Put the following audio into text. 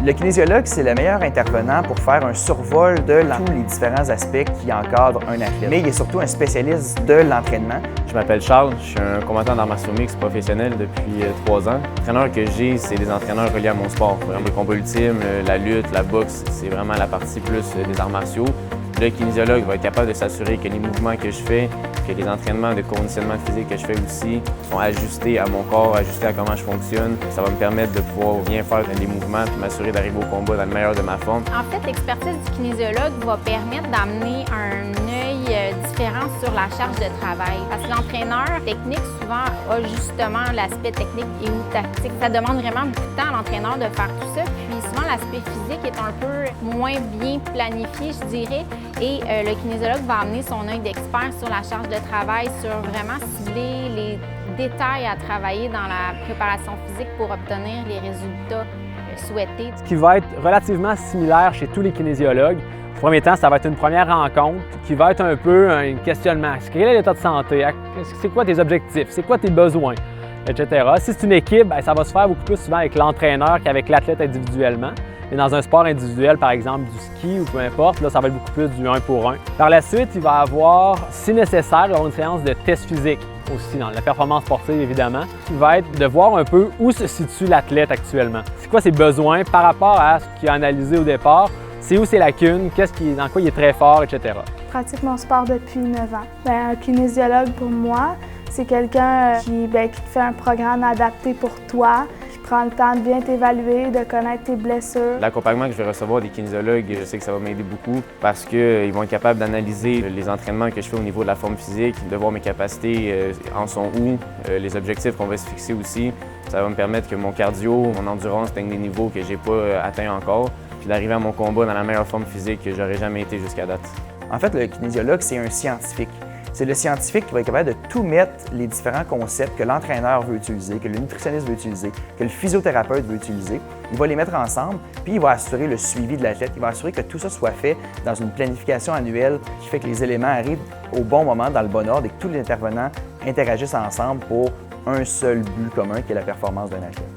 Le kinésiologue, c'est le meilleur intervenant pour faire un survol de tous les différents aspects qui encadrent un athlète. Mais il est surtout un spécialiste de l'entraînement. Je m'appelle Charles, je suis un combattant d'arts martiaux mixtes professionnel depuis 3 ans. L'entraîneur que j'ai, c'est des entraîneurs reliés à mon sport. Les combats ultimes, la lutte, la boxe, c'est vraiment la partie plus des arts martiaux. Le kinésiologue va être capable de s'assurer que les mouvements que je fais, que les entraînements de conditionnement physique que je fais aussi sont ajustés à mon corps, ajustés à comment je fonctionne. Ça va me permettre de pouvoir bien faire les mouvements et m'assurer d'arriver au combat dans le meilleur de ma forme. En fait, l'expertise du kinésiologue va permettre d'amener un œil différent sur la charge de travail. Parce que l'entraîneur technique, souvent, a justement l'aspect technique et ou tactique. Ça demande vraiment beaucoup de temps à l'entraîneur de faire tout ça. Puis souvent, l'aspect physique est un peu moins bien planifié, je dirais. Et le kinésiologue va amener son œil d'expert sur la charge de travail, sur vraiment cibler les détails à travailler dans la préparation physique pour obtenir les résultats souhaités. Ce qui va être relativement similaire chez tous les kinésiologues. Au premier temps, ça va être une première rencontre qui va être un peu un questionnement. Quel est l'état de santé? C'est quoi tes objectifs? C'est quoi tes besoins? Etc. Si c'est une équipe, ça va se faire beaucoup plus souvent avec l'entraîneur qu'avec l'athlète individuellement. Et dans un sport individuel, par exemple du ski ou peu importe, là, ça va être beaucoup plus du 1 pour 1. Par la suite, il va avoir, si nécessaire, une séance de test physique aussi, dans la performance sportive évidemment, qui va être de voir un peu où se situe l'athlète actuellement. C'est quoi ses besoins par rapport à ce qu'il a analysé au départ, c'est où ses lacunes, dans quoi il est très fort, etc. Je pratique mon sport depuis 9 ans. Un kinésiologue pour moi, c'est quelqu'un qui te fait un programme adapté pour toi, qui prend le temps de bien t'évaluer, de connaître tes blessures. L'accompagnement que je vais recevoir des kinésiologues, je sais que ça va m'aider beaucoup parce qu'ils vont être capables d'analyser les entraînements que je fais au niveau de la forme physique, de voir mes capacités en sont où, les objectifs qu'on va se fixer aussi. Ça va me permettre que mon cardio, mon endurance atteigne des niveaux que j'ai pas atteints encore, puis d'arriver à mon combat dans la meilleure forme physique que j'aurais jamais été jusqu'à date. En fait, le kinésiologue, c'est un scientifique. C'est le scientifique qui va être capable de tout mettre les différents concepts que l'entraîneur veut utiliser, que le nutritionniste veut utiliser, que le physiothérapeute veut utiliser. Il va les mettre ensemble, puis il va assurer le suivi de l'athlète. Il va assurer que tout ça soit fait dans une planification annuelle qui fait que les éléments arrivent au bon moment, dans le bon ordre, et que tous les intervenants interagissent ensemble pour un seul but commun qui est la performance d'un athlète.